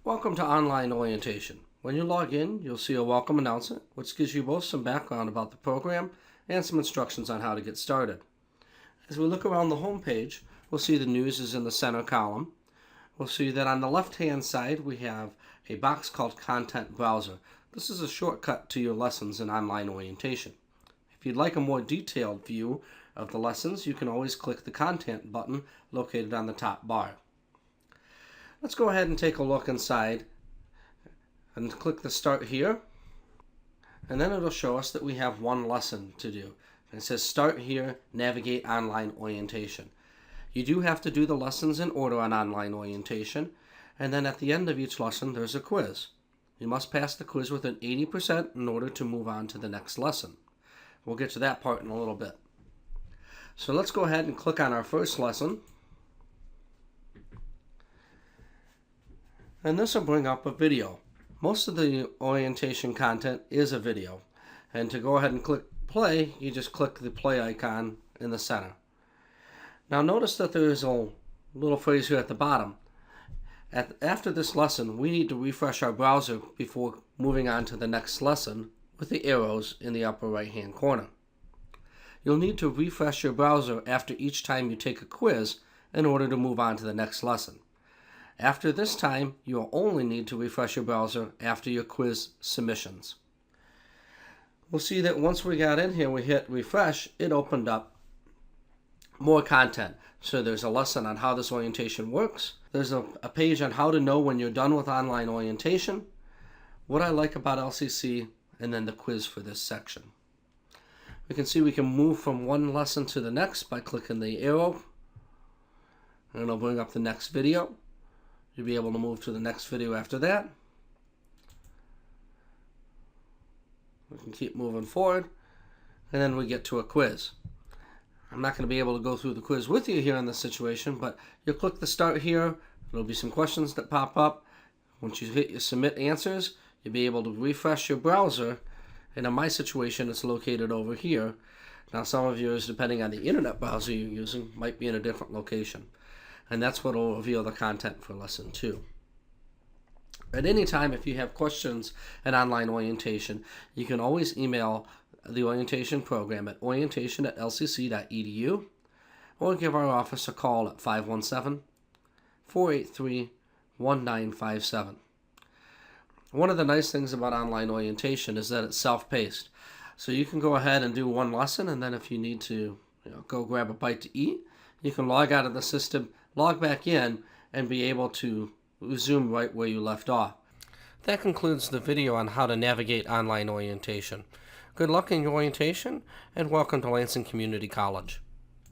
Welcome to online orientation. When you log in, you'll see a welcome announcement, which gives you both some background about the program and some instructions on how to get started. As we look around the home page, we'll see the news is in the center column. We'll see that on the left-hand side, we have a box called Content Browser. This is a shortcut to your lessons in online orientation. If you'd like a more detailed view of the lessons, you can always click the Content button located on the top bar. Let's go ahead and take a look inside and click the Start Here, and then it'll show us that we have one lesson to do. And it says Start Here, Navigate Online Orientation. You do have to do the lessons in order on online orientation, and then at the end of each lesson there's a quiz. You must pass the quiz with an 80% in order to move on to the next lesson. We'll get to that part in a little bit. So let's go ahead and click on our first lesson. And this will bring up a video. Most of the orientation content is a video. And to go ahead and click play, you just click the play icon in the center. Now notice that there is a little phrase here at the bottom. After this lesson, we need to refresh our browser before moving on to the next lesson with the arrows in the upper right hand corner. You'll need to refresh your browser after each time you take a quiz in order to move on to the next lesson. After this time, you'll only need to refresh your browser after your quiz submissions. We'll see that once we got in here, we hit refresh, it opened up more content. So there's a lesson on how this orientation works. There's a page on how to know when you're done with online orientation, what I like about LCC, and then the quiz for this section. We can see we can move from one lesson to the next by clicking the arrow, and it'll bring up the next video. You'll be able to move to the next video after that. We can keep moving forward, and then we get to a quiz. I'm not going to be able to go through the quiz with you here in this situation, but you'll click the Start Here. There'll be some questions that pop up. Once you hit your Submit Answers, you'll be able to refresh your browser, and in my situation, it's located over here. Now, some of yours, depending on the internet browser you're using, might be in a different location. And that's what will reveal the content for lesson 2. At any time, if you have questions in online orientation, you can always email the orientation program at orientation@lcc.edu or give our office a call at 517-483-1957. One of the nice things about online orientation is that it's self-paced. So you can go ahead and do one lesson, and then if you need to go grab a bite to eat, you can log out of the system, log back in, and be able to resume right where you left off. That concludes the video on how to navigate online orientation. Good luck in your orientation, and welcome to Lansing Community College.